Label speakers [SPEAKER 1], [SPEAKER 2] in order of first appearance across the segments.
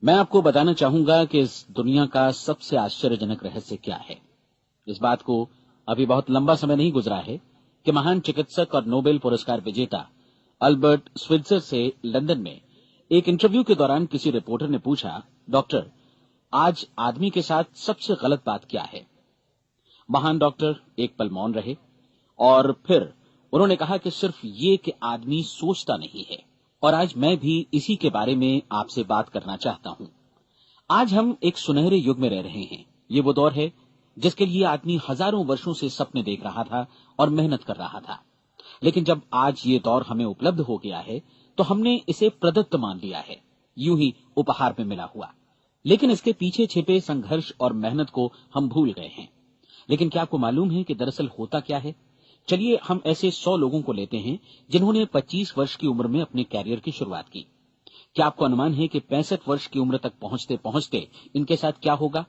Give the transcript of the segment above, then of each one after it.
[SPEAKER 1] मैं आपको बताना चाहूंगा कि इस दुनिया का सबसे आश्चर्यजनक रहस्य क्या है। इस बात को अभी बहुत लंबा समय नहीं गुजरा है कि महान चिकित्सक और नोबेल पुरस्कार विजेता अल्बर्ट स्विट्जर से लंदन में एक इंटरव्यू के दौरान किसी रिपोर्टर ने पूछा, डॉक्टर, आज आदमी के साथ सबसे गलत बात क्या है। महान डॉक्टर एक पल मौन रहे और फिर उन्होंने कहा कि सिर्फ ये कि आदमी सोचता नहीं है। और आज मैं भी इसी के बारे में आपसे बात करना चाहता हूं। आज हम एक सुनहरे युग में रह रहे हैं। ये वो दौर है जिसके लिए आदमी हजारों वर्षों से सपने देख रहा था और मेहनत कर रहा था। लेकिन जब आज ये दौर हमें उपलब्ध हो गया है तो हमने इसे प्रदत्त मान लिया है, यूं ही उपहार में मिला हुआ। लेकिन इसके पीछे छिपे संघर्ष और मेहनत को हम भूल गए हैं। लेकिन क्या आपको मालूम है कि दरअसल होता क्या है? चलिए हम ऐसे 100 लोगों को लेते हैं जिन्होंने 25 वर्ष की उम्र में अपने कैरियर की शुरुआत की। क्या आपको अनुमान है कि 65 वर्ष की उम्र तक पहुंचते पहुंचते इनके साथ क्या होगा?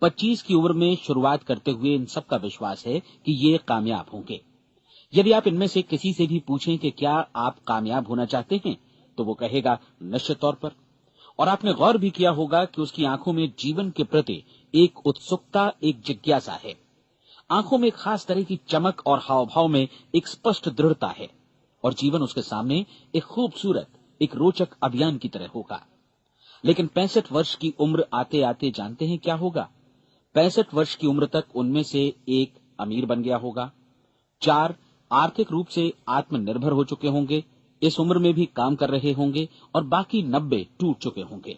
[SPEAKER 1] 25 की उम्र में शुरुआत करते हुए इन सबका विश्वास है कि ये कामयाब होंगे। यदि आप इनमें से किसी से भी पूछें कि क्या आप कामयाब होना चाहते हैं, तो वो कहेगा निश्चित तौर पर। और आपने गौर भी किया होगा कि उसकी आंखों में जीवन के प्रति एक उत्सुकता, एक जिज्ञासा है। आंखों में एक खास तरह की चमक और हाव भाव में एक स्पष्ट दृढ़ता है और जीवन उसके सामने एक खूबसूरत, एक रोचक अभियान की तरह होगा। लेकिन 65 वर्ष की उम्र आते आते जानते हैं क्या होगा? 65 वर्ष की उम्र तक उनमें से एक अमीर बन गया होगा, 4 आर्थिक रूप से आत्मनिर्भर हो चुके होंगे, इस उम्र में भी काम कर रहे होंगे और बाकी 90 टूट चुके होंगे।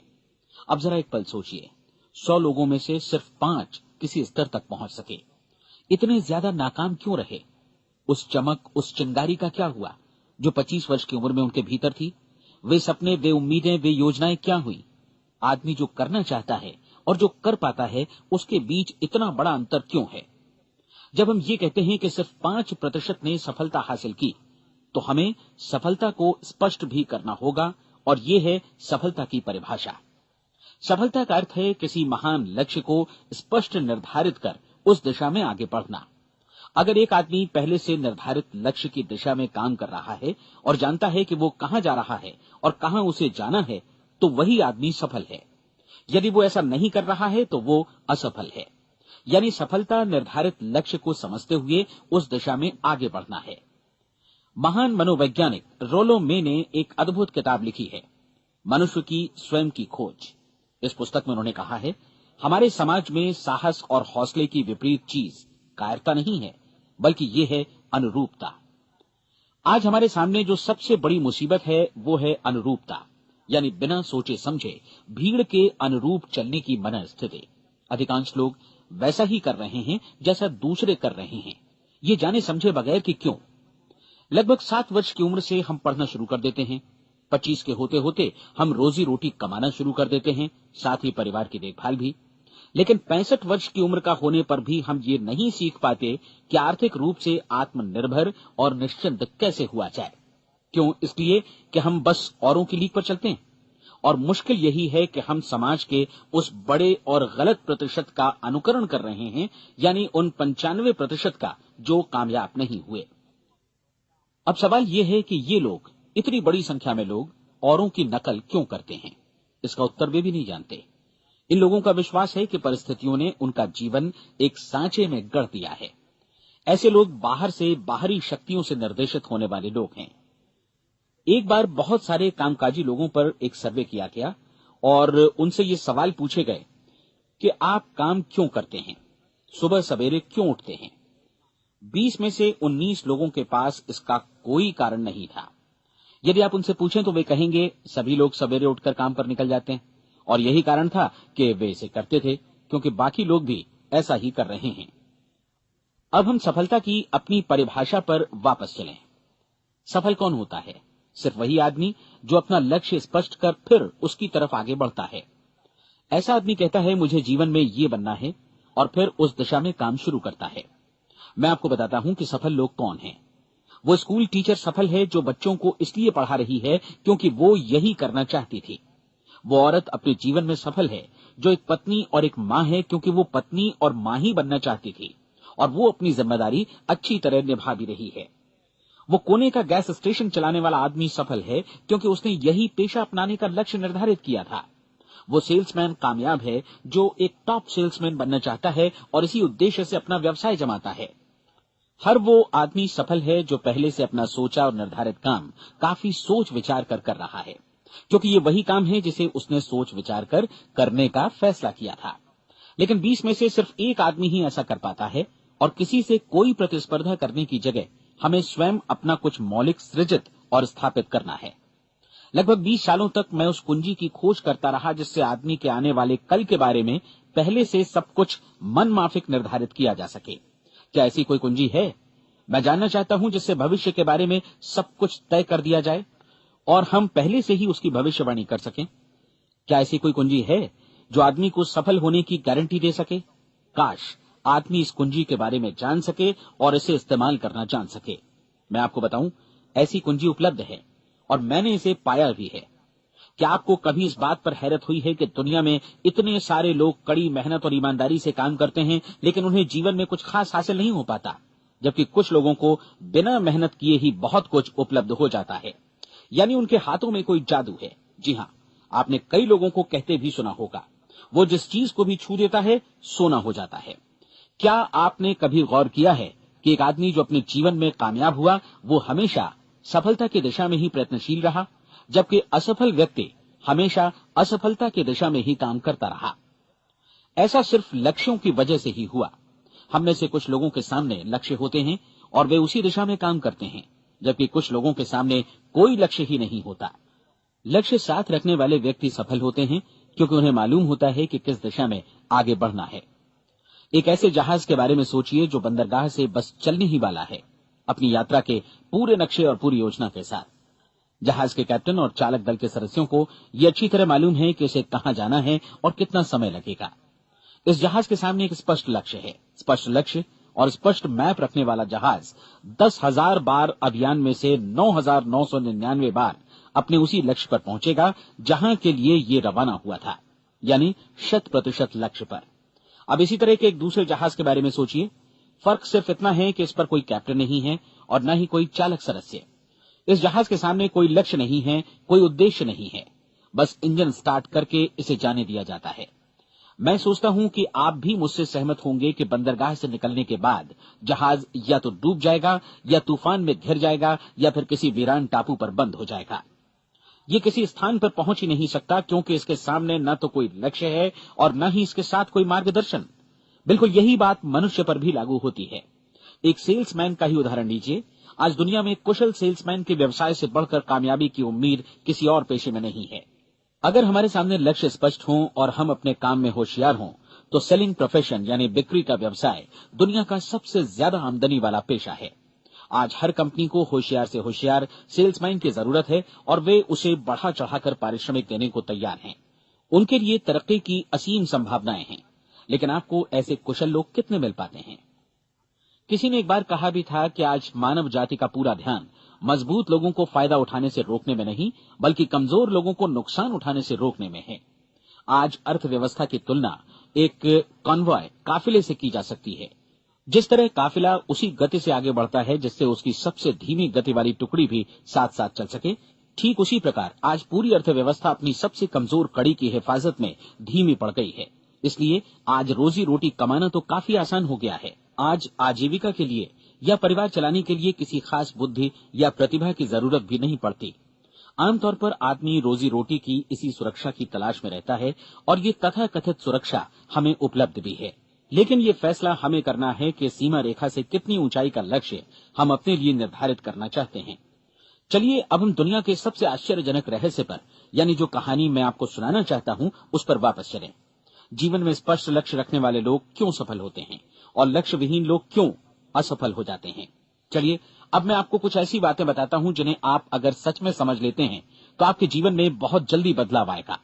[SPEAKER 1] अब जरा एक पल सोचिए, 100 लोगों में से सिर्फ 5 किसी स्तर तक पहुंच सके। इतने ज्यादा नाकाम क्यों रहे? उस चमक, उस चिंगारी का क्या हुआ जो 25 वर्ष की उम्र में उनके भीतर थी? वे सपने, वे उम्मीदें, वे योजनाएं क्या हुई? आदमी जो करना चाहता है और जो कर पाता है, उसके बीच इतना बड़ा अंतर क्यों है? जब हम ये कहते हैं कि सिर्फ 5% ने सफलता हासिल की, तो हमें सफलता को स्पष्ट भी करना होगा और ये है सफलता की परिभाषा। सफलता का अर्थ है किसी महान लक्ष्य को स्पष्ट निर्धारित कर उस दिशा में आगे बढ़ना। अगर एक आदमी पहले से निर्धारित लक्ष्य की दिशा में काम कर रहा है और जानता है कि वो कहां जा रहा है और कहां उसे जाना है, तो वही आदमी सफल है। यदि वो ऐसा नहीं कर रहा है तो वो असफल है। यानी सफलता निर्धारित लक्ष्य को समझते हुए उस दिशा में आगे बढ़ना है। महान मनोवैज्ञानिक रोलो मे ने एक अद्भुत किताब लिखी है, मनुष्य की स्वयं की खोज। इस पुस्तक में उन्होंने कहा है, हमारे समाज में साहस और हौसले की विपरीत चीज कायरता नहीं है, बल्कि ये है अनुरूपता। आज हमारे सामने जो सबसे बड़ी मुसीबत है वो है अनुरूपता, यानी बिना सोचे समझे भीड़ के अनुरूप चलने की मनस्थिति। अधिकांश लोग वैसा ही कर रहे हैं जैसा दूसरे कर रहे हैं, ये जाने समझे बगैर कि क्यों। लगभग 7 वर्ष की उम्र से हम पढ़ना शुरू कर देते हैं। 25 के होते होते हम रोजी रोटी कमाना शुरू कर देते हैं, साथ ही परिवार की देखभाल भी। लेकिन 65 वर्ष की उम्र का होने पर भी हम ये नहीं सीख पाते कि आर्थिक रूप से आत्मनिर्भर और निश्चिंत कैसे हुआ जाए। क्यों? इसलिए कि हम बस औरों की लीक पर चलते हैं। और मुश्किल यही है कि हम समाज के उस बड़े और गलत प्रतिशत का अनुकरण कर रहे हैं, यानी उन 95% का जो कामयाब नहीं हुए। अब सवाल यह है कि ये लोग, इतनी बड़ी संख्या में लोग, औरों की नकल क्यों करते हैं? इसका उत्तर वे भी नहीं जानते। इन लोगों का विश्वास है कि परिस्थितियों ने उनका जीवन एक सांचे में गढ़ दिया है। ऐसे लोग बाहर से, बाहरी शक्तियों से निर्देशित होने वाले लोग हैं। एक बार बहुत सारे कामकाजी लोगों पर एक सर्वे किया गया और उनसे ये सवाल पूछे गए कि आप काम क्यों करते हैं, सुबह सवेरे क्यों उठते हैं? 20 में से 19 लोगों के पास इसका कोई कारण नहीं था। यदि आप उनसे पूछें तो वे कहेंगे सभी लोग सवेरे उठकर काम पर निकल जाते हैं और यही कारण था कि वे इसे करते थे क्योंकि बाकी लोग भी ऐसा ही कर रहे हैं। अब हम सफलता की अपनी परिभाषा पर वापस चलें। सफल कौन होता है? सिर्फ वही आदमी जो अपना लक्ष्य स्पष्ट कर फिर उसकी तरफ आगे बढ़ता है। ऐसा आदमी कहता है मुझे जीवन में ये बनना है और फिर उस दिशा में काम शुरू करता है। मैं आपको बताता हूं कि सफल लोग कौन हैं। वो स्कूल टीचर सफल है जो बच्चों को इसलिए पढ़ा रही है क्योंकि वो यही करना चाहती थी। वो औरत अपने जीवन में सफल है जो एक पत्नी और एक मां है क्योंकि वो पत्नी और मां ही बनना चाहती थी और वो अपनी जिम्मेदारी अच्छी तरह निभा भी रही है। वो कोने का गैस स्टेशन चलाने वाला आदमी सफल है क्योंकि उसने यही पेशा अपनाने का लक्ष्य निर्धारित किया था। वो सेल्समैन कामयाब है जो एक टॉप सेल्समैन बनना चाहता है और इसी उद्देश्य से अपना व्यवसाय जमाता है। हर वो आदमी सफल है जो पहले से अपना सोचा और निर्धारित काम काफी सोच विचार कर रहा है, क्योंकि ये वही काम है जिसे उसने सोच विचार कर करने का फैसला किया था। लेकिन 20 में से सिर्फ एक आदमी ही ऐसा कर पाता है, और किसी से कोई प्रतिस्पर्धा करने की जगह हमें स्वयं अपना कुछ मौलिक सृजित और स्थापित करना है। लगभग 20 सालों तक मैं उस कुंजी की खोज करता रहा जिससे आदमी के आने वाले कल के बारे में पहले से सब कुछ मन माफिक निर्धारित किया जा सके। क्या ऐसी कोई कुंजी है? मैं जानना चाहता हूं जिससे भविष्य के बारे में सब कुछ तय कर दिया जाए और हम पहले से ही उसकी भविष्यवाणी कर सकें। क्या ऐसी कोई कुंजी है जो आदमी को सफल होने की गारंटी दे सके? काश आदमी इस कुंजी के बारे में जान सके और इसे इस्तेमाल करना जान सके। मैं आपको बताऊं, ऐसी कुंजी उपलब्ध है और मैंने इसे पाया भी है। क्या आपको कभी इस बात पर हैरत हुई है कि दुनिया में इतने सारे लोग कड़ी मेहनत और ईमानदारी से काम करते हैं, लेकिन उन्हें जीवन में कुछ खास हासिल नहीं हो पाता, जबकि कुछ लोगों को बिना मेहनत किए ही बहुत कुछ उपलब्ध हो जाता है। यानी उनके हाथों में कोई जादू है। जी हाँ, आपने कई लोगों को कहते भी सुना होगा, वो जिस चीज को भी छू देता है सोना हो जाता है। क्या आपने कभी गौर किया है कि एक आदमी जो अपने जीवन में कामयाब हुआ वो हमेशा सफलता की दिशा में ही प्रयत्नशील रहा, जबकि असफल व्यक्ति हमेशा असफलता की दिशा में ही काम करता रहा? ऐसा सिर्फ लक्ष्यों की वजह से ही हुआ। हम में से कुछ लोगों के सामने लक्ष्य होते हैं और वे उसी दिशा में काम करते हैं, जबकि कुछ लोगों के सामने कोई लक्ष्य ही नहीं होता। लक्ष्य साथ रखने वाले व्यक्ति सफल होते हैं क्योंकि उन्हें मालूम होता है कि किस दिशा में आगे बढ़ना है। एक ऐसे जहाज के बारे में सोचिए जो बंदरगाह से बस चलने ही वाला है, अपनी यात्रा के पूरे नक्शे और पूरी योजना के साथ। जहाज के कैप्टन और चालक दल के सदस्यों को यह अच्छी तरह मालूम है कि उसे कहां जाना है और कितना समय लगेगा। इस जहाज के सामने एक स्पष्ट लक्ष्य है। स्पष्ट लक्ष्य और स्पष्ट मैप रखने वाला जहाज 10,000 बार अभियान में से 9,999 बार अपने उसी लक्ष्य पर पहुंचेगा जहां के लिए ये रवाना हुआ था, यानी 100% लक्ष्य पर। अब इसी तरह के एक दूसरे जहाज के बारे में सोचिए। फर्क सिर्फ इतना है कि इस पर कोई कैप्टन नहीं है और न ही कोई चालक सदस्य। इस जहाज के सामने कोई लक्ष्य नहीं है, कोई उद्देश्य नहीं है, बस इंजन स्टार्ट करके इसे जाने दिया जाता है। मैं सोचता हूं कि आप भी मुझसे सहमत होंगे कि बंदरगाह से निकलने के बाद जहाज या तो डूब जाएगा या तूफान में घिर जाएगा या फिर किसी वीरान टापू पर बंद हो जाएगा। ये किसी स्थान पर पहुंच ही नहीं सकता क्योंकि इसके सामने न तो कोई लक्ष्य है और न ही इसके साथ कोई मार्गदर्शन। बिल्कुल यही बात मनुष्य पर भी लागू होती है। एक सेल्समैन का ही उदाहरण लीजिए। आज दुनिया में कुशल सेल्समैन के व्यवसाय से बढ़कर कामयाबी की उम्मीद किसी और पेशे में नहीं है। अगर हमारे सामने लक्ष्य स्पष्ट हों और हम अपने काम में होशियार हों तो सेलिंग प्रोफेशन यानी बिक्री का व्यवसाय दुनिया का सबसे ज्यादा आमदनी वाला पेशा है। आज हर कंपनी को होशियार से होशियार सेल्समैन की जरूरत है और वे उसे बढ़ा चढ़ाकर पारिश्रमिक देने को तैयार हैं। उनके लिए तरक्की की असीम संभावनाएं हैं, लेकिन आपको ऐसे कुशल लोग कितने मिल पाते हैं? किसी ने एक बार कहा भी था कि आज मानव जाति का पूरा ध्यान मजबूत लोगों को फायदा उठाने से रोकने में नहीं, बल्कि कमजोर लोगों को नुकसान उठाने से रोकने में है। आज अर्थव्यवस्था की तुलना एक कॉन्वॉय काफिले से की जा सकती है। जिस तरह काफिला उसी गति से आगे बढ़ता है जिससे उसकी सबसे धीमी गति वाली टुकड़ी भी साथ साथ चल सके, ठीक उसी प्रकार आज पूरी अर्थव्यवस्था अपनी सबसे कमजोर कड़ी की हिफाजत में धीमी पड़ गई है। इसलिए आज रोजी रोटी कमाना तो काफी आसान हो गया है। आज आजीविका के लिए या परिवार चलाने के लिए किसी खास बुद्धि या प्रतिभा की जरूरत भी नहीं पड़ती। आमतौर पर आदमी रोजी रोटी की इसी सुरक्षा की तलाश में रहता है और ये तथाकथित सुरक्षा हमें उपलब्ध भी है। लेकिन ये फैसला हमें करना है कि सीमा रेखा से कितनी ऊंचाई का लक्ष्य हम अपने लिए निर्धारित करना चाहते हैं। चलिए अब हम दुनिया के सबसे आश्चर्यजनक रहस्य पर, यानी जो कहानी मैं आपको सुनाना चाहता हूं, उस पर वापस चलें। जीवन में स्पष्ट लक्ष्य रखने वाले लोग क्यों सफल होते हैं और लक्ष्य विहीन लोग क्यों असफल हो जाते हैं? चलिए अब मैं आपको कुछ ऐसी बातें बताता हूं जिन्हें आप अगर सच में समझ लेते हैं तो आपके जीवन में बहुत जल्दी बदलाव आएगा।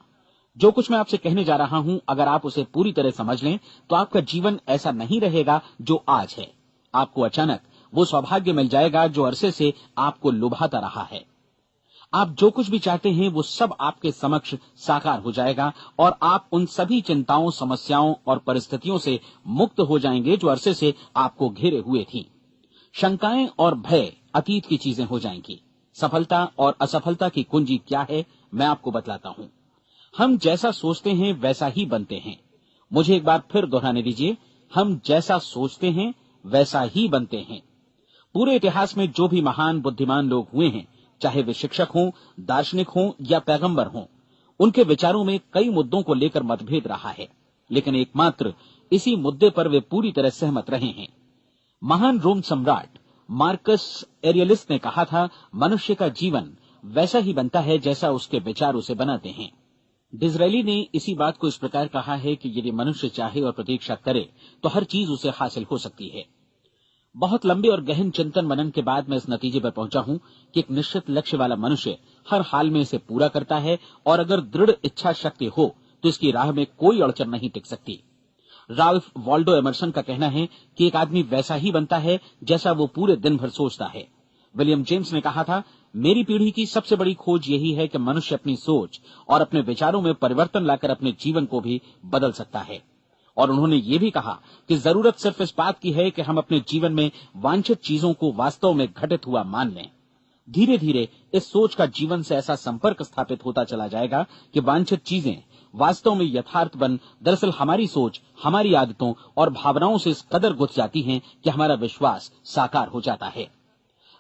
[SPEAKER 1] जो कुछ मैं आपसे कहने जा रहा हूं, अगर आप उसे पूरी तरह समझ लें तो आपका जीवन ऐसा नहीं रहेगा जो आज है। आपको अचानक वो सौभाग्य मिल जाएगा जो अरसे से आपको लुभाता रहा है। आप जो कुछ भी चाहते हैं वो सब आपके समक्ष साकार हो जाएगा और आप उन सभी चिंताओं, समस्याओं और परिस्थितियों से मुक्त हो जाएंगे जो अरसे से आपको घेरे हुए थी। शंकाएं और भय अतीत की चीजें हो जाएंगी। सफलता और असफलता की कुंजी क्या है, मैं आपको बतलाता हूं। हम जैसा सोचते हैं वैसा ही बनते हैं। मुझे एक बार फिर दोहराने दीजिए, हम जैसा सोचते हैं वैसा ही बनते हैं। पूरे इतिहास में जो भी महान बुद्धिमान लोग हुए हैं, चाहे वे शिक्षक हों, दार्शनिक हों या पैगंबर हों, उनके विचारों में कई मुद्दों को लेकर मतभेद रहा है, लेकिन एकमात्र इसी मुद्दे पर वे पूरी तरह सहमत रहे हैं। महान रोम सम्राट मार्कस एरियलिस ने कहा था, मनुष्य का जीवन वैसा ही बनता है जैसा उसके विचार उसे बनाते हैं। डिज़रायली ने इसी बात को इस प्रकार कहा है कि यदि मनुष्य चाहे और प्रतीक्षा करे तो हर चीज उसे हासिल हो सकती है। बहुत लंबे और गहन चिंतन मनन के बाद मैं इस नतीजे पर पहुंचा हूं कि एक निश्चित लक्ष्य वाला मनुष्य हर हाल में इसे पूरा करता है, और अगर दृढ़ इच्छा शक्ति हो तो इसकी राह में कोई अड़चन नहीं टिक सकती। राल्फ वॉल्डो एमर्सन का कहना है कि एक आदमी वैसा ही बनता है जैसा वो पूरे दिन भर सोचता है। विलियम जेम्स ने कहा था, मेरी पीढ़ी की सबसे बड़ी खोज यही है कि मनुष्य अपनी सोच और अपने विचारों में परिवर्तन लाकर अपने जीवन को भी बदल सकता है। और उन्होंने ये भी कहा कि जरूरत सिर्फ इस बात की है कि हम अपने जीवन में वांछित चीजों को वास्तव में घटित हुआ मान लें। धीरे धीरे इस सोच का जीवन से ऐसा संपर्क स्थापित होता चला जाएगा कि वांछित चीजें वास्तव में यथार्थ बन दरअसल हमारी सोच, हमारी आदतों और भावनाओं से इस कदर गुथ जाती हैं कि हमारा विश्वास साकार हो जाता है।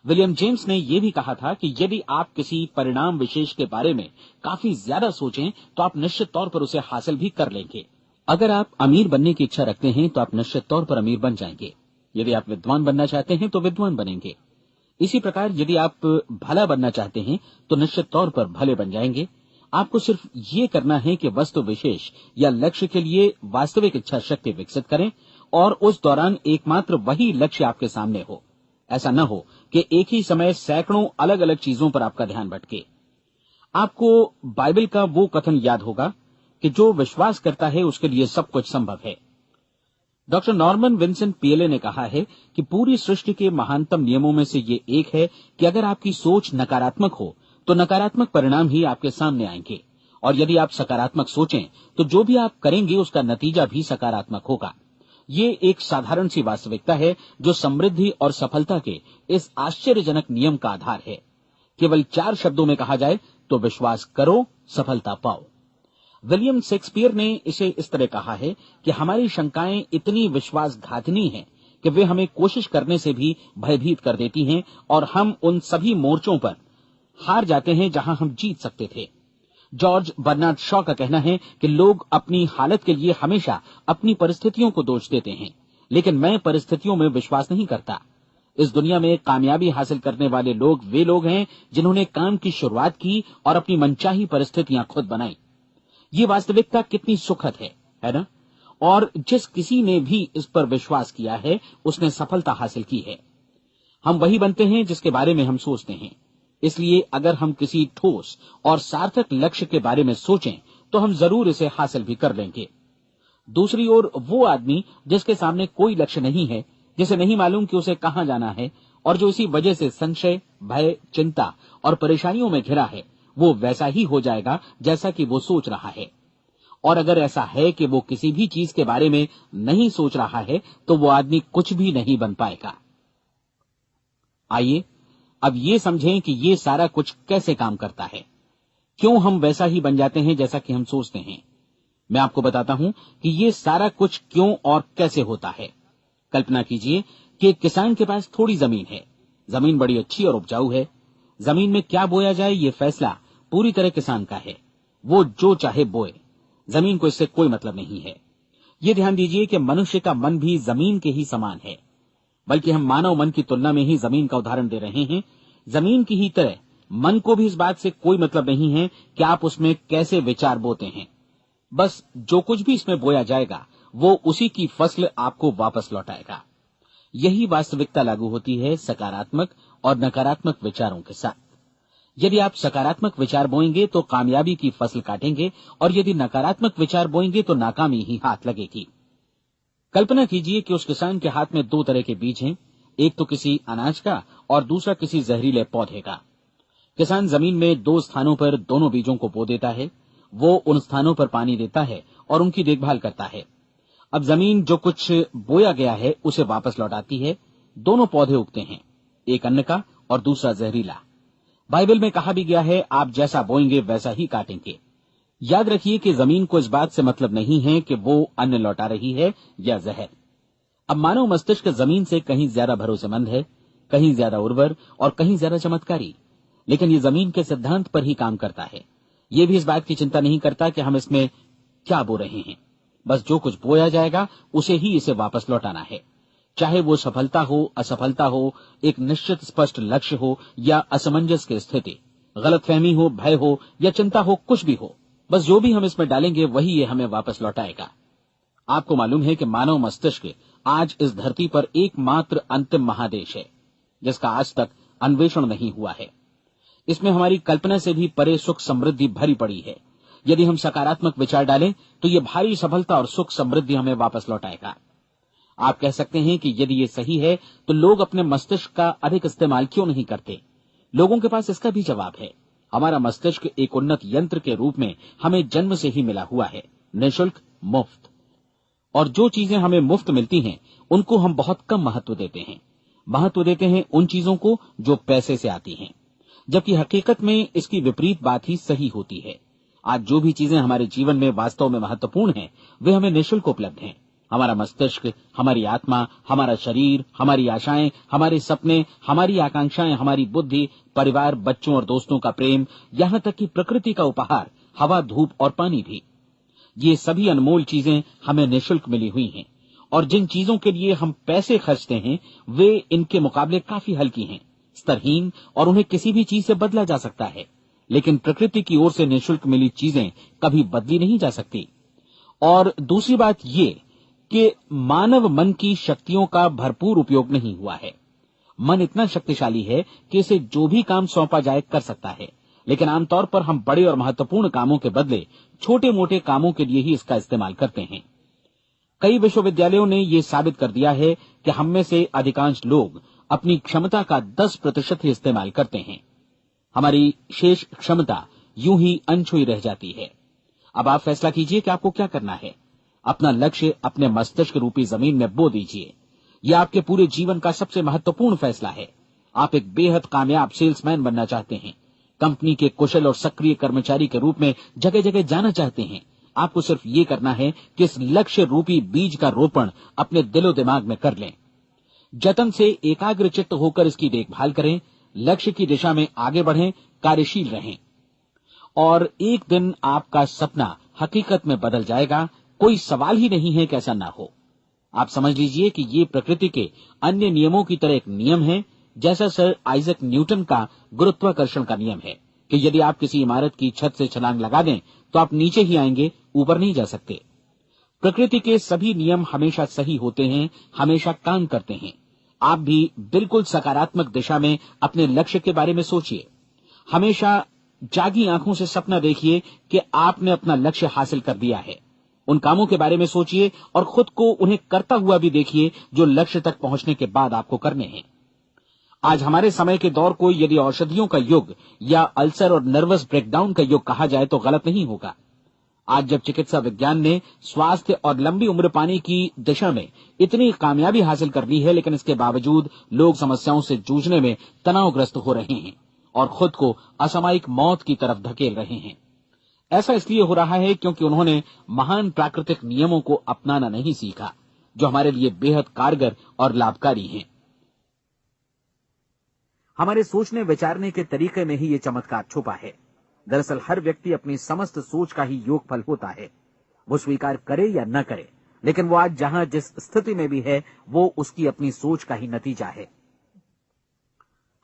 [SPEAKER 1] विलियम जेम्स ने यह भी कहा था कि यदि आप किसी परिणाम विशेष के बारे में काफी ज्यादा सोचें तो आप निश्चित तौर पर उसे हासिल भी कर लेंगे। अगर आप अमीर बनने की इच्छा रखते हैं तो आप निश्चित तौर पर अमीर बन जाएंगे। यदि आप विद्वान बनना चाहते हैं तो विद्वान बनेंगे। इसी प्रकार यदि आप भला बनना चाहते हैं तो निश्चित तौर पर भले बन जाएंगे। आपको सिर्फ ये करना है कि वस्तु विशेष या लक्ष्य के लिए वास्तविक इच्छा शक्ति विकसित करें, और उस दौरान एकमात्र वही लक्ष्य आपके सामने हो। ऐसा न हो कि एक ही समय सैकड़ों अलग अलग चीजों पर आपका ध्यान भटके। आपको बाइबल का वो कथन याद होगा कि जो विश्वास करता है उसके लिए सब कुछ संभव है। डॉक्टर नॉर्मन विंसेंट पीएले ने कहा है कि पूरी सृष्टि के महानतम नियमों में से ये एक है कि अगर आपकी सोच नकारात्मक हो तो नकारात्मक परिणाम ही आपके सामने आएंगे, और यदि आप सकारात्मक सोचें तो जो भी आप करेंगे उसका नतीजा भी सकारात्मक होगा। ये एक साधारण सी वास्तविकता है जो समृद्धि और सफलता के इस आश्चर्यजनक नियम का आधार है। केवल 4 शब्दों में कहा जाए तो विश्वास करो, सफलता पाओ। विलियम शेक्सपियर ने इसे इस तरह कहा है कि हमारी शंकाएं इतनी विश्वासघातिनी हैं कि वे हमें कोशिश करने से भी भयभीत कर देती हैं, और हम उन सभी मोर्चों पर हार जाते हैं जहां हम जीत सकते थे। जॉर्ज बर्नार्ड शॉ का कहना है कि लोग अपनी हालत के लिए हमेशा अपनी परिस्थितियों को दोष देते हैं, लेकिन मैं परिस्थितियों में विश्वास नहीं करता। इस दुनिया में कामयाबी हासिल करने वाले लोग वे लोग हैं जिन्होंने काम की शुरुआत की और अपनी मनचाही परिस्थितियां खुद बनाई। ये वास्तविकता कितनी सुखद है ना? और जिस किसी ने भी इस पर विश्वास किया है उसने सफलता हासिल की है। हम वही बनते हैं जिसके बारे में हम सोचते हैं। इसलिए अगर हम किसी ठोस और सार्थक लक्ष्य के बारे में सोचें तो हम जरूर इसे हासिल भी कर लेंगे। दूसरी ओर वो आदमी जिसके सामने कोई लक्ष्य नहीं है, जिसे नहीं मालूम कि उसे कहां जाना है, और जो इसी वजह से संशय, भय, चिंता और परेशानियों में घिरा है, वो वैसा ही हो जाएगा जैसा कि वो सोच रहा है। और अगर ऐसा है कि वो किसी भी चीज के बारे में नहीं सोच रहा है तो वो आदमी कुछ भी नहीं बन पाएगा। आइए अब ये समझें कि ये सारा कुछ कैसे काम करता है, क्यों हम वैसा ही बन जाते हैं जैसा कि हम सोचते हैं। मैं आपको बताता हूं कि ये सारा कुछ क्यों और कैसे होता है। कल्पना कीजिए कि एक किसान के पास थोड़ी जमीन है। जमीन बड़ी अच्छी और उपजाऊ है। जमीन में क्या बोया जाए ये फैसला पूरी तरह किसान का है। वो जो चाहे बोए, जमीन को इससे कोई मतलब नहीं है। ये ध्यान दीजिए कि मनुष्य का मन भी जमीन के ही समान है, बल्कि हम मानव मन की तुलना में ही जमीन का उदाहरण दे रहे हैं। जमीन की ही तरह मन को भी इस बात से कोई मतलब नहीं है कि आप उसमें कैसे विचार बोते हैं। बस जो कुछ भी इसमें बोया जाएगा वो उसी की फसल आपको वापस लौटाएगा। यही वास्तविकता लागू होती है सकारात्मक और नकारात्मक विचारों के साथ। यदि आप सकारात्मक विचार बोएंगे तो कामयाबी की फसल काटेंगे, और यदि नकारात्मक विचार बोएंगे तो नाकामी ही हाथ लगेगी। कल्पना कीजिए कि उस किसान के हाथ में 2 तरह के बीज हैं, एक तो किसी अनाज का और दूसरा किसी जहरीले पौधे का। किसान जमीन में 2 स्थानों पर दोनों बीजों को बो देता है। वो उन स्थानों पर पानी देता है और उनकी देखभाल करता है। अब जमीन जो कुछ बोया गया है उसे वापस लौटाती है। दोनों पौधे उगते हैं, एक अन्न का और दूसरा जहरीला। बाइबल में कहा भी गया है, आप जैसा बोएंगे वैसा ही काटेंगे। याद रखिए कि जमीन को इस बात से मतलब नहीं है कि वो अन्न लौटा रही है या जहर। अब मानव मस्तिष्क जमीन से कहीं ज्यादा भरोसेमंद है, कहीं ज्यादा उर्वर और कहीं ज्यादा चमत्कारी, लेकिन ये जमीन के सिद्धांत पर ही काम करता है। ये भी इस बात की चिंता नहीं करता कि हम इसमें क्या बो रहे हैं। बस जो कुछ बोया जाएगा उसे ही इसे वापस लौटाना है, चाहे वो सफलता हो, असफलता हो, एक निश्चित स्पष्ट लक्ष्य हो या असमंजस की स्थिति, गलतफहमी हो, भय हो या चिंता हो, कुछ भी हो, बस जो भी हम इसमें डालेंगे वही ये हमें वापस लौटाएगा। आपको मालूम है कि मानव मस्तिष्क आज इस धरती पर एकमात्र अंतिम महादेश है जिसका आज तक अन्वेषण नहीं हुआ है। इसमें हमारी कल्पना से भी परे सुख समृद्धि भरी पड़ी है। यदि हम सकारात्मक विचार डालें तो ये भारी सफलता और सुख समृद्धि हमें वापस लौटाएगा। आप कह सकते हैं कि यदि ये सही है तो लोग अपने मस्तिष्क का अधिक इस्तेमाल क्यों नहीं करते? लोगों के पास इसका भी जवाब है। हमारा मस्तिष्क एक उन्नत यंत्र के रूप में हमें जन्म से ही मिला हुआ है, निःशुल्क, मुफ्त। और जो चीजें हमें मुफ्त मिलती हैं उनको हम बहुत कम महत्व देते हैं। महत्व देते हैं उन चीजों को जो पैसे से आती हैं, जबकि हकीकत में इसकी विपरीत बात ही सही होती है। आज जो भी चीजें हमारे जीवन में वास्तव में महत्वपूर्ण हैं वे हमें निःशुल्क उपलब्ध हैं। हमारा मस्तिष्क, हमारी आत्मा, हमारा शरीर, हमारी आशाएं, हमारे सपने, हमारी आकांक्षाएं, हमारी बुद्धि, परिवार, बच्चों और दोस्तों का प्रेम, यहां तक कि प्रकृति का उपहार, हवा, धूप और पानी भी, ये सभी अनमोल चीजें हमें निःशुल्क मिली हुई हैं। और जिन चीजों के लिए हम पैसे खर्चते हैं वे इनके मुकाबले काफी हल्की हैं, स्तरहीन, और उन्हें किसी भी चीज से बदला जा सकता है। लेकिन प्रकृति की ओर से निःशुल्क मिली चीजें कभी बदली नहीं जा सकती। और दूसरी बात ये कि मानव मन की शक्तियों का भरपूर उपयोग नहीं हुआ है। मन इतना शक्तिशाली है कि इसे जो भी काम सौंपा जाए कर सकता है, लेकिन आमतौर पर हम बड़े और महत्वपूर्ण कामों के बदले छोटे मोटे कामों के लिए ही इसका इस्तेमाल करते हैं। कई विश्वविद्यालयों ने यह साबित कर दिया है कि हम में से अधिकांश लोग अपनी क्षमता का 10% ही इस्तेमाल करते हैं। हमारी शेष क्षमता यूं ही अनछुई रह जाती है। अब आप फैसला कीजिए कि आपको क्या करना है। अपना लक्ष्य अपने मस्तिष्क रूपी जमीन में बो दीजिए। यह आपके पूरे जीवन का सबसे महत्वपूर्ण फैसला है। आप एक बेहद कामयाब सेल्समैन बनना चाहते हैं, कंपनी के कुशल और सक्रिय कर्मचारी के रूप में जगह जगह जाना चाहते हैं। आपको सिर्फ ये करना है कि इस लक्ष्य रूपी बीज का रोपण अपने दिलो दिमाग में कर लें। जतन से एकाग्रचित्त होकर इसकी देखभाल करें, लक्ष्य की दिशा में आगे बढ़ें, कार्यशील रहें, और एक दिन आपका सपना हकीकत में बदल जाएगा। कोई सवाल ही नहीं है कि ऐसा ना हो। आप समझ लीजिए कि ये प्रकृति के अन्य नियमों की तरह एक नियम है, जैसा सर आइजक न्यूटन का गुरुत्वाकर्षण का नियम है कि यदि आप किसी इमारत की छत से छलांग लगा दें तो आप नीचे ही आएंगे, ऊपर नहीं जा सकते। प्रकृति के सभी नियम हमेशा सही होते हैं, हमेशा काम करते हैं। आप भी बिल्कुल सकारात्मक दिशा में अपने लक्ष्य के बारे में सोचिए। हमेशा जागी आंखों से सपना देखिए कि आपने अपना लक्ष्य हासिल कर दिया है। उन कामों के बारे में सोचिए और खुद को उन्हें करता हुआ भी देखिए जो लक्ष्य तक पहुंचने के बाद आपको करने हैं। आज हमारे समय के दौर को यदि औषधियों का युग या अल्सर और नर्वस ब्रेकडाउन का युग कहा जाए तो गलत नहीं होगा। आज जब चिकित्सा विज्ञान ने स्वास्थ्य और लंबी उम्र पाने की दिशा में इतनी कामयाबी हासिल कर ली है, लेकिन इसके बावजूद लोग समस्याओं से जूझने में तनावग्रस्त हो रहे हैं और खुद को असामयिक मौत की तरफ धकेल रहे हैं। ऐसा इसलिए हो रहा है क्योंकि उन्होंने महान प्राकृतिक नियमों को अपनाना नहीं सीखा, जो हमारे लिए बेहद कारगर और लाभकारी हैं। हमारे सोचने विचारने के तरीके में ही ये चमत्कार छुपा है। दरअसल हर व्यक्ति अपनी समस्त सोच का ही योगफल होता है, वो स्वीकार करे या न करे, लेकिन वो आज जहां जिस स्थिति में भी है वो उसकी अपनी सोच का ही नतीजा है।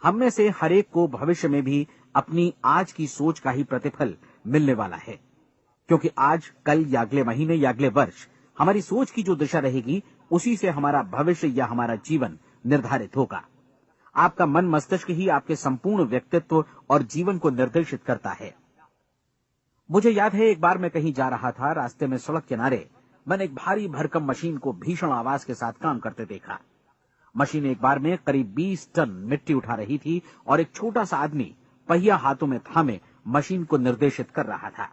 [SPEAKER 1] हम में से हर एक को भविष्य में भी अपनी आज की सोच का ही प्रतिफल मिलने वाला है, क्योंकि आज, कल या अगले महीने या अगले वर्ष हमारी सोच की जो दिशा रहेगी उसी से हमारा भविष्य या हमारा जीवन निर्धारित होगा। आपका मन मस्तिष्क ही आपके संपूर्ण व्यक्तित्व और जीवन को निर्देशित करता है। मुझे याद है, एक बार मैं कहीं जा रहा था, रास्ते में सड़क किनारे मैंने एक भारी भरकम मशीन को भीषण आवाज के साथ काम करते देखा। मशीन एक बार में करीब 20 टन मिट्टी उठा रही थी और एक छोटा सा आदमी पहिया हाथों में थामे मशीन को निर्देशित कर रहा था।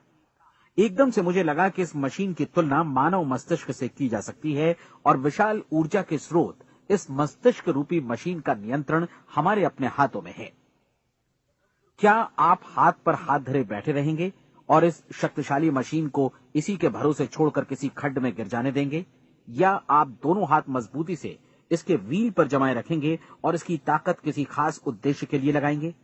[SPEAKER 1] एकदम से मुझे लगा कि इस मशीन की तुलना मानव मस्तिष्क से की जा सकती है और विशाल ऊर्जा के स्रोत इस मस्तिष्क रूपी मशीन का नियंत्रण हमारे अपने हाथों में है। क्या आप हाथ पर हाथ धरे बैठे रहेंगे और इस शक्तिशाली मशीन को इसी के भरोसे छोड़कर किसी खड्ड में गिर जाने देंगे, या आप दोनों हाथ मजबूती से इसके व्हील पर जमाए रखेंगे और इसकी ताकत किसी खास उद्देश्य के लिए लगाएंगे?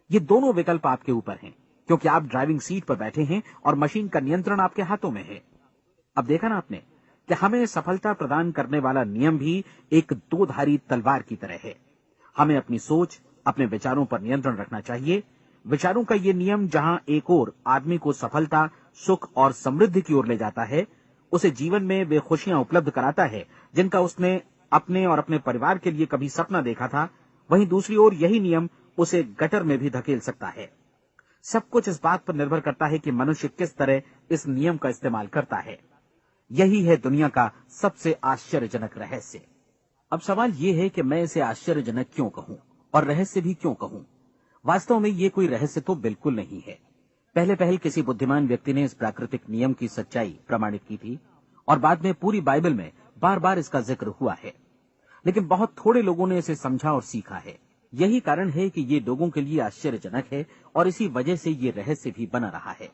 [SPEAKER 1] ये दोनों विकल्प आपके ऊपर हैं, क्योंकि आप ड्राइविंग सीट पर बैठे हैं और मशीन का नियंत्रण आपके हाथों में है। अब देखा ना आपने कि हमें सफलता प्रदान करने वाला नियम भी एक दोधारी तलवार की तरह है। हमें अपनी सोच, अपने विचारों पर नियंत्रण रखना चाहिए। विचारों का ये नियम जहां एक ओर आदमी को सफलता, सुख और समृद्धि की ओर ले जाता है, उसे जीवन में वे खुशियां उपलब्ध कराता है जिनका उसने अपने और अपने परिवार के लिए कभी सपना देखा था, वहीं दूसरी ओर यही नियम उसे गटर में भी धकेल सकता है। सब कुछ इस बात पर निर्भर करता है कि मनुष्य किस तरह इस नियम का इस्तेमाल करता है। यही है दुनिया का सबसे आश्चर्यजनक रहस्य। अब सवाल यह है कि मैं इसे आश्चर्यजनक क्यों कहूं और रहस्य भी क्यों कहूं? वास्तव में ये कोई रहस्य तो बिल्कुल नहीं है। पहले किसी बुद्धिमान व्यक्ति ने इस प्राकृतिक नियम की सच्चाई प्रमाणित की थी और बाद में पूरी बाइबल में बार बार इसका जिक्र हुआ है, लेकिन बहुत थोड़े लोगों ने इसे समझा और सीखा है। यही कारण है कि ये लोगों के लिए आश्चर्यजनक है और इसी वजह से ये रहस्य भी बना रहा है।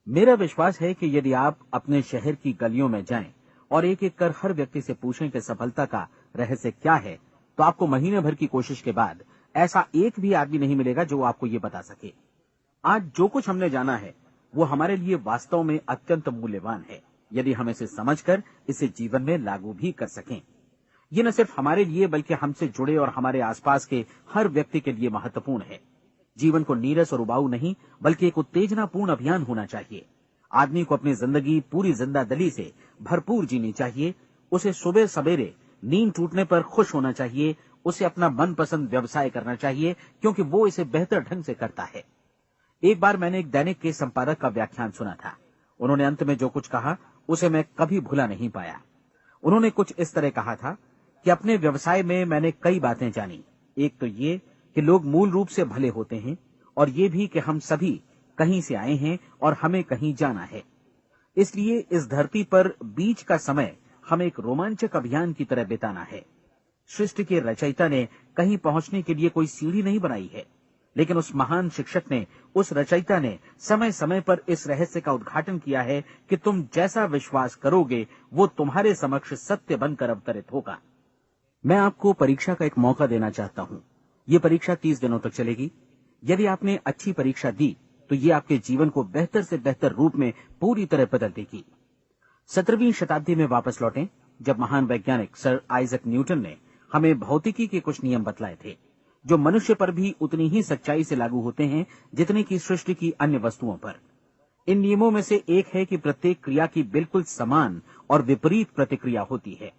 [SPEAKER 1] मेरा विश्वास है कि यदि आप अपने शहर की गलियों में जाएं और एक एक कर हर व्यक्ति से पूछें कि सफलता का रहस्य क्या है, तो आपको महीने भर की कोशिश के बाद ऐसा एक भी आदमी नहीं मिलेगा जो आपको ये बता सके। आज जो कुछ हमने जाना है वो हमारे लिए वास्तव में अत्यंत मूल्यवान है, यदि हम इसे समझकर इसे जीवन में लागू भी कर सकें। ये न सिर्फ हमारे लिए बल्कि हमसे जुड़े और हमारे आसपास के हर व्यक्ति के लिए महत्वपूर्ण है। जीवन को नीरस और उबाऊ नहीं बल्कि एक उत्तेजनापूर्ण अभियान होना चाहिए। आदमी को अपनी जिंदगी पूरी जिंदादिली से भरपूर जीनी चाहिए। उसे सुबह सवेरे नींद टूटने पर खुश होना चाहिए। उसे अपना मनपसंद व्यवसाय करना चाहिए, क्योंकि वो इसे बेहतर ढंग से करता है। एक बार मैंने एक दैनिक के संपादक का व्याख्यान सुना था। उन्होंने अंत में जो कुछ कहा उसे मैं कभी भुला नहीं पाया। उन्होंने कुछ इस तरह कहा था कि अपने व्यवसाय में मैंने कई बातें जानी। एक तो ये कि लोग मूल रूप से भले होते हैं, और ये भी कि हम सभी कहीं से आए हैं और हमें कहीं जाना है। इसलिए इस धरती पर बीच का समय हमें एक रोमांचक अभियान की तरह बिताना है। सृष्टि के रचयिता ने कहीं पहुंचने के लिए कोई सीढ़ी नहीं बनाई है, लेकिन उस महान शिक्षक ने, उस रचयिता ने समय समय पर इस रहस्य का उद्घाटन किया है कि तुम जैसा विश्वास करोगे वो तुम्हारे समक्ष सत्य बनकर अवतरित होगा। मैं आपको परीक्षा का एक मौका देना चाहता हूं। ये परीक्षा 30 दिनों तक चलेगी। यदि आपने अच्छी परीक्षा दी तो ये आपके जीवन को बेहतर से बेहतर रूप में पूरी तरह बदल देगी। 17वीं शताब्दी में वापस लौटें, जब महान वैज्ञानिक सर आइजक न्यूटन ने हमें भौतिकी के कुछ नियम बतलाए थे, जो मनुष्य पर भी उतनी ही सच्चाई से लागू होते हैं जितनी की सृष्टि की अन्य वस्तुओं पर। इन नियमों में से एक है कि प्रत्येक क्रिया की बिल्कुल समान और विपरीत प्रतिक्रिया होती है।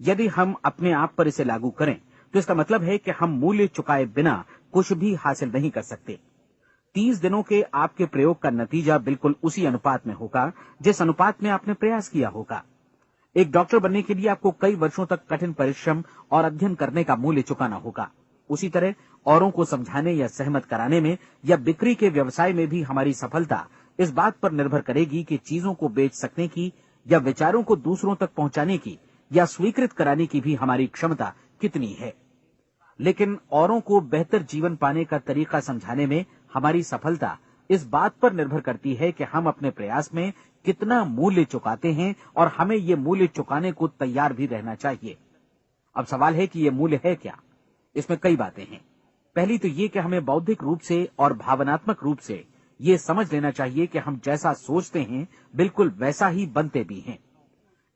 [SPEAKER 1] यदि हम अपने आप पर इसे लागू करें तो इसका मतलब है कि हम मूल्य चुकाए बिना कुछ भी हासिल नहीं कर सकते। 30 दिनों के आपके प्रयोग का नतीजा बिल्कुल उसी अनुपात में होगा जिस अनुपात में आपने प्रयास किया होगा। एक डॉक्टर बनने के लिए आपको कई वर्षों तक कठिन परिश्रम और अध्ययन करने का मूल्य चुकाना होगा। उसी तरह औरों को समझाने या सहमत कराने में या बिक्री के व्यवसाय में भी हमारी सफलता इस बात पर निर्भर करेगी कि चीजों को बेच सकने की या विचारों को दूसरों तक पहुंचाने की या स्वीकृत कराने की भी हमारी क्षमता कितनी है। लेकिन औरों को बेहतर जीवन पाने का तरीका समझाने में हमारी सफलता इस बात पर निर्भर करती है कि हम अपने प्रयास में कितना मूल्य चुकाते हैं, और हमें ये मूल्य चुकाने को तैयार भी रहना चाहिए। अब सवाल है कि ये मूल्य है क्या? इसमें कई बातें हैं। पहली तो ये कि हमें बौद्धिक रूप से और भावनात्मक रूप से ये समझ लेना चाहिए कि हम जैसा सोचते हैं बिल्कुल वैसा ही बनते भी हैं।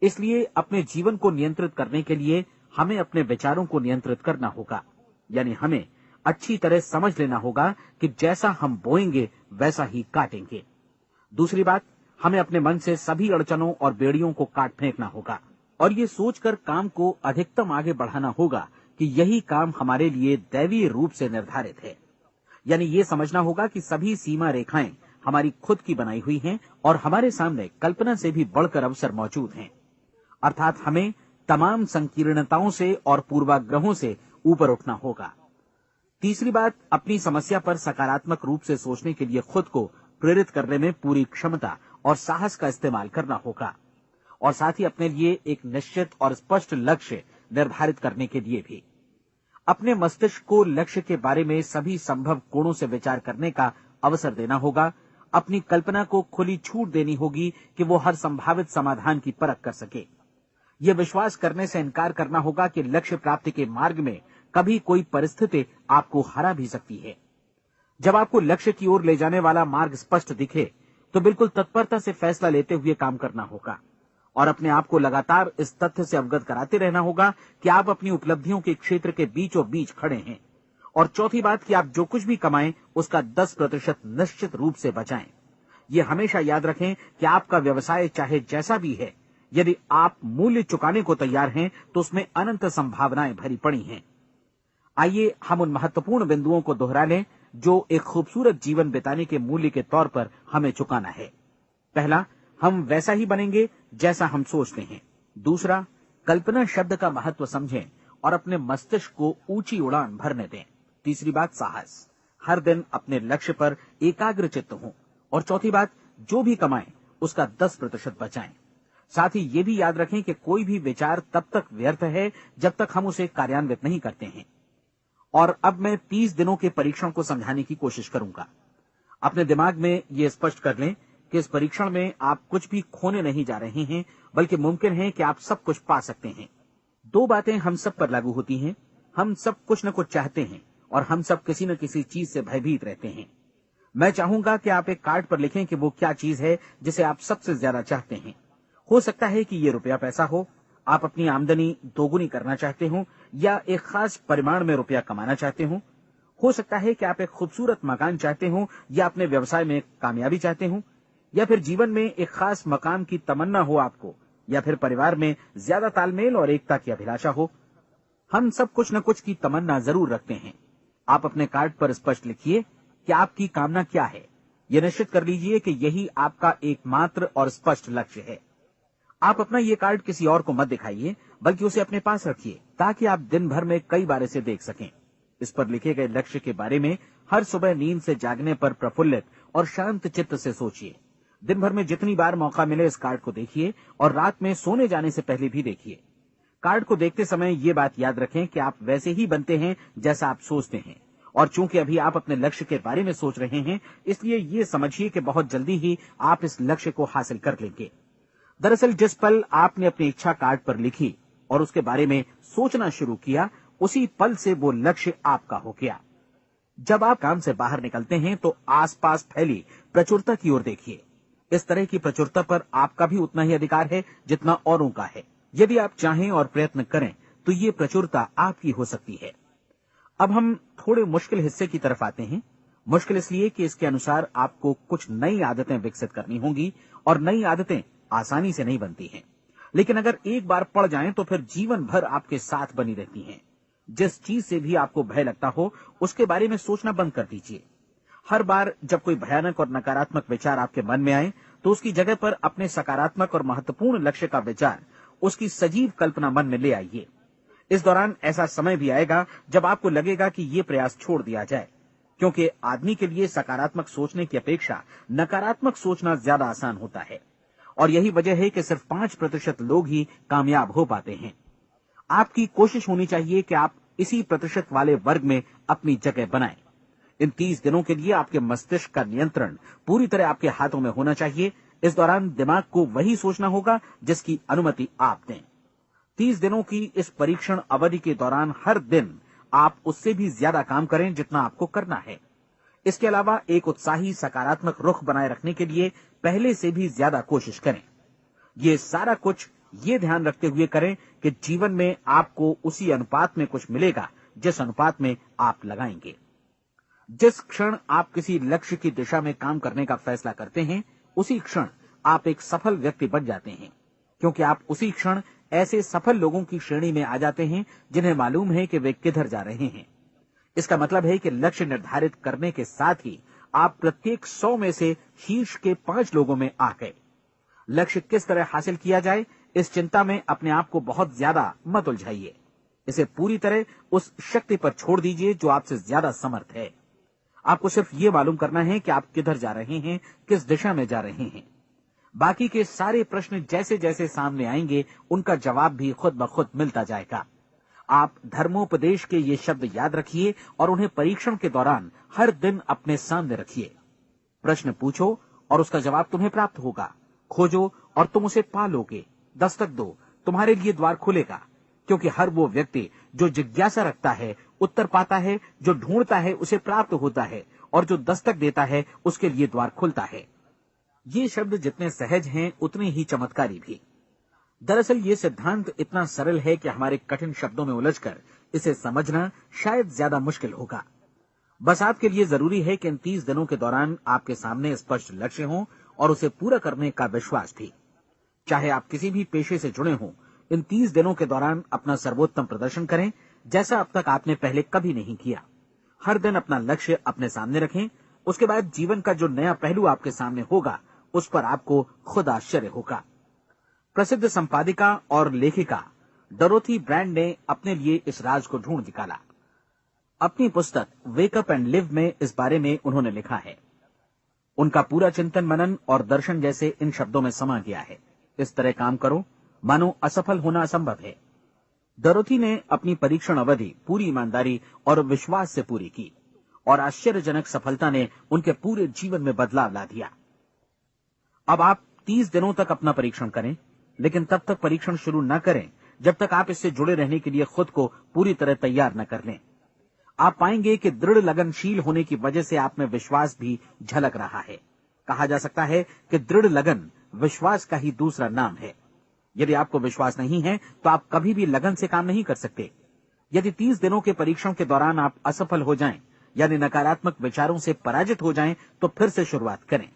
[SPEAKER 1] इसलिए अपने जीवन को नियंत्रित करने के लिए हमें अपने विचारों को नियंत्रित करना होगा। यानी हमें अच्छी तरह समझ लेना होगा कि जैसा हम बोएंगे वैसा ही काटेंगे। दूसरी बात, हमें अपने मन से सभी अड़चनों और बेड़ियों को काट फेंकना होगा और ये सोचकर काम को अधिकतम आगे बढ़ाना होगा कि यही काम हमारे लिए दैवीय रूप से निर्धारित है। यानी ये समझना होगा कि सभी सीमा रेखाएं हमारी खुद की बनाई हुई हैं और हमारे सामने कल्पना से भी बढ़कर अवसर मौजूद हैं। अर्थात हमें तमाम संकीर्णताओं से और पूर्वाग्रहों से ऊपर उठना होगा। तीसरी बात, अपनी समस्या पर सकारात्मक रूप से सोचने के लिए खुद को प्रेरित करने में पूरी क्षमता और साहस का इस्तेमाल करना होगा, और साथ ही अपने लिए एक निश्चित और स्पष्ट लक्ष्य निर्धारित करने के लिए भी। अपने मस्तिष्क को लक्ष्य के बारे में सभी संभव कोणों से विचार करने का अवसर देना होगा। अपनी कल्पना को खुली छूट देनी होगी कि वो हर संभावित समाधान की परख कर सके। ये विश्वास करने से इनकार करना होगा कि लक्ष्य प्राप्ति के मार्ग में कभी कोई परिस्थिति आपको हरा भी सकती है। जब आपको लक्ष्य की ओर ले जाने वाला मार्ग स्पष्ट दिखे तो बिल्कुल तत्परता से फैसला लेते हुए काम करना होगा और अपने आप को लगातार इस तथ्य से अवगत कराते रहना होगा कि आप अपनी उपलब्धियों के क्षेत्र के बीचों बीच खड़े हैं। और चौथी बात कि आप जो कुछ भी कमाएं उसका 10% निश्चित रूप से बचाएं। ये हमेशा याद रखें कि आपका व्यवसाय चाहे जैसा भी है, यदि आप मूल्य चुकाने को तैयार हैं तो उसमें अनंत संभावनाएं भरी पड़ी हैं। आइए हम उन महत्वपूर्ण बिंदुओं को दोहरा लें जो एक खूबसूरत जीवन बिताने के मूल्य के तौर पर हमें चुकाना है। पहला, हम वैसा ही बनेंगे जैसा हम सोचते हैं। दूसरा, कल्पना शब्द का महत्व समझें और अपने मस्तिष्क को ऊंची उड़ान भरने दें। तीसरी बात, साहस, हर दिन अपने लक्ष्य पर एकाग्र चित्त हों। और चौथी बात, जो भी कमाएं उसका 10% बचाएं। साथ ही ये भी याद रखें कि कोई भी विचार तब तक व्यर्थ है जब तक हम उसे कार्यान्वित नहीं करते हैं। और अब मैं 30 दिनों के परीक्षण को समझाने की कोशिश करूंगा। अपने दिमाग में ये स्पष्ट कर लें कि इस परीक्षण में आप कुछ भी खोने नहीं जा रहे हैं, बल्कि मुमकिन है कि आप सब कुछ पा सकते हैं। 2 बातें हम सब पर लागू होती हैं। हम सब कुछ न कुछ चाहते हैं और हम सब किसी न किसी चीज से भयभीत रहते हैं। मैं चाहूंगा कि आप एक कार्ड पर लिखें कि वो क्या चीज है जिसे आप सबसे ज्यादा चाहते हैं। हो सकता है कि ये रुपया पैसा हो, आप अपनी आमदनी दोगुनी करना चाहते हो, या एक खास परिमाण में रुपया कमाना चाहते हो सकता है कि आप एक खूबसूरत मकान चाहते हो, या अपने व्यवसाय में कामयाबी चाहते हो, या फिर जीवन में एक खास मकाम की तमन्ना हो आपको, या फिर परिवार में ज्यादा तालमेल और एकता की अभिलाषा हो। हम सब कुछ न कुछ की तमन्ना जरूर रखते हैं। आप अपने कार्ड पर स्पष्ट लिखिए कि आपकी कामना क्या है। यह निश्चित कर लीजिए कि यही आपका एकमात्र और स्पष्ट लक्ष्य है। आप अपना ये कार्ड किसी और को मत दिखाइए, बल्कि उसे अपने पास रखिए ताकि आप दिन भर में कई बार इसे देख सकें। इस पर लिखे गए लक्ष्य के बारे में हर सुबह नींद से जागने पर प्रफुल्लित और शांत चित्त से सोचिए। दिन भर में जितनी बार मौका मिले इस कार्ड को देखिए और रात में सोने जाने से पहले भी देखिए। कार्ड को देखते समय ये बात याद रखें कि आप वैसे ही बनते हैं जैसा आप सोचते हैं। और चूंकि अभी आप अपने लक्ष्य के बारे में सोच रहे हैं, इसलिए ये समझिए कि बहुत जल्दी ही आप इस लक्ष्य को हासिल कर लेंगे। दरअसल जिस पल आपने अपनी इच्छा कार्ड पर लिखी और उसके बारे में सोचना शुरू किया, उसी पल से वो लक्ष्य आपका हो गया। जब आप काम से बाहर निकलते हैं तो आसपास फैली प्रचुरता की ओर देखिए। इस तरह की प्रचुरता पर आपका भी उतना ही अधिकार है जितना औरों का है। यदि आप चाहें और प्रयत्न करें तो ये प्रचुरता आपकी हो सकती है। अब हम थोड़े मुश्किल हिस्से की तरफ आते हैं। मुश्किल इसलिए कि इसके अनुसार आपको कुछ नई आदतें विकसित करनी होंगी और नई आदतें आसानी से नहीं बनती हैं, लेकिन अगर एक बार पड़ जाएं तो फिर जीवन भर आपके साथ बनी रहती हैं। जिस चीज से भी आपको भय लगता हो उसके बारे में सोचना बंद कर दीजिए। हर बार जब कोई भयानक और नकारात्मक विचार आपके मन में आए तो उसकी जगह पर अपने सकारात्मक और महत्वपूर्ण लक्ष्य का विचार, उसकी सजीव कल्पना मन में ले आइए। इस दौरान ऐसा समय भी आएगा जब आपको लगेगा कि ये प्रयास छोड़ दिया जाए, क्योंकि आदमी के लिए सकारात्मक सोचने की अपेक्षा नकारात्मक सोचना ज्यादा आसान होता है। और यही वजह है कि सिर्फ 5% लोग ही कामयाब हो पाते हैं। आपकी कोशिश होनी चाहिए कि आप इसी प्रतिशत वाले वर्ग में अपनी जगह बनाएं। इन 30 दिनों के लिए आपके मस्तिष्क का नियंत्रण पूरी तरह आपके हाथों में होना चाहिए। इस दौरान दिमाग को वही सोचना होगा जिसकी अनुमति आप दें। 30 दिनों की इस परीक्षण अवधि के दौरान हर दिन आप उससे भी ज्यादा काम करें जितना आपको करना है। इसके अलावा एक उत्साही सकारात्मक रुख बनाए रखने के लिए पहले से भी ज्यादा कोशिश करें। ये सारा कुछ ये ध्यान रखते हुए करें कि जीवन में आपको उसी अनुपात में कुछ मिलेगा जिस अनुपात में आप लगाएंगे। जिस क्षण आप किसी लक्ष्य की दिशा में काम करने का फैसला करते हैं, उसी क्षण आप एक सफल व्यक्ति बन जाते हैं, क्योंकि आप उसी क्षण ऐसे सफल लोगों की श्रेणी में आ जाते हैं जिन्हें मालूम है कि वे किधर जा रहे हैं। इसका मतलब है कि लक्ष्य निर्धारित करने के साथ ही आप प्रत्येक 100 में से शीर्ष के 5 लोगों में आ गए। लक्ष्य किस तरह हासिल किया जाए, इस चिंता में अपने आप को बहुत ज्यादा मत उलझाइए। इसे पूरी तरह उस शक्ति पर छोड़ दीजिए जो आपसे ज्यादा समर्थ है। आपको सिर्फ ये मालूम करना है कि आप किधर जा रहे हैं, किस दिशा में जा रहे हैं। बाकी के सारे प्रश्न जैसे जैसे सामने आएंगे उनका जवाब भी खुद ब खुद मिलता जाएगा। आप धर्मोपदेश के ये शब्द याद रखिए और उन्हें परीक्षण के दौरान हर दिन अपने सामने रखिए। प्रश्न पूछो और उसका जवाब तुम्हें प्राप्त होगा। खोजो और तुम उसे पा लोगे। दस्तक दो, तुम्हारे लिए द्वार खुलेगा। क्योंकि हर वो व्यक्ति जो जिज्ञासा रखता है उत्तर पाता है, जो ढूंढता है उसे प्राप्त होता है, और जो दस्तक देता है उसके लिए द्वार खुलता है। ये शब्द जितने सहज हैं उतने ही चमत्कारी भी। दरअसल ये सिद्धांत इतना सरल है कि हमारे कठिन शब्दों में उलझकर इसे समझना शायद ज्यादा मुश्किल होगा। बस आपके लिए जरूरी है कि इन 30 दिनों के दौरान आपके सामने स्पष्ट लक्ष्य हो और उसे पूरा करने का विश्वास भी। चाहे आप किसी भी पेशे से जुड़े हों, इन 30 दिनों के दौरान अपना सर्वोत्तम प्रदर्शन करें, जैसा अब तक आपने पहले कभी नहीं किया। हर दिन अपना लक्ष्य अपने सामने रखें। उसके बाद जीवन का जो नया पहलू आपके सामने होगा उस पर आपको खुद आश्चर्य होगा। प्रसिद्ध संपादिका और लेखिका डोरोथी ब्रैंड ने अपने लिए इस राज को ढूंढ निकाला। अपनी पुस्तक वेक अप एंड लिव में इस बारे में उन्होंने लिखा है। उनका पूरा चिंतन मनन और दर्शन जैसे इन शब्दों में समा गया है। इस तरह काम करो मानो असफल होना असंभव है। डोरोथी ने अपनी परीक्षण अवधि पूरी ईमानदारी और विश्वास से पूरी की और आश्चर्यजनक सफलता ने उनके पूरे जीवन में बदलाव ला दिया। अब आप 30 दिनों तक अपना परीक्षण करें, लेकिन तब तक परीक्षण शुरू न करें जब तक आप इससे जुड़े रहने के लिए खुद को पूरी तरह तैयार न कर लें। आप पाएंगे कि दृढ़ लगनशील होने की वजह से आप में विश्वास भी झलक रहा है। कहा जा सकता है कि दृढ़ लगन विश्वास का ही दूसरा नाम है। यदि आपको विश्वास नहीं है तो आप कभी भी लगन से काम नहीं कर सकते। यदि 30 दिनों के परीक्षण के दौरान आप असफल हो जाएं, यानी नकारात्मक विचारों से पराजित हो जाएं, तो फिर से शुरुआत करें।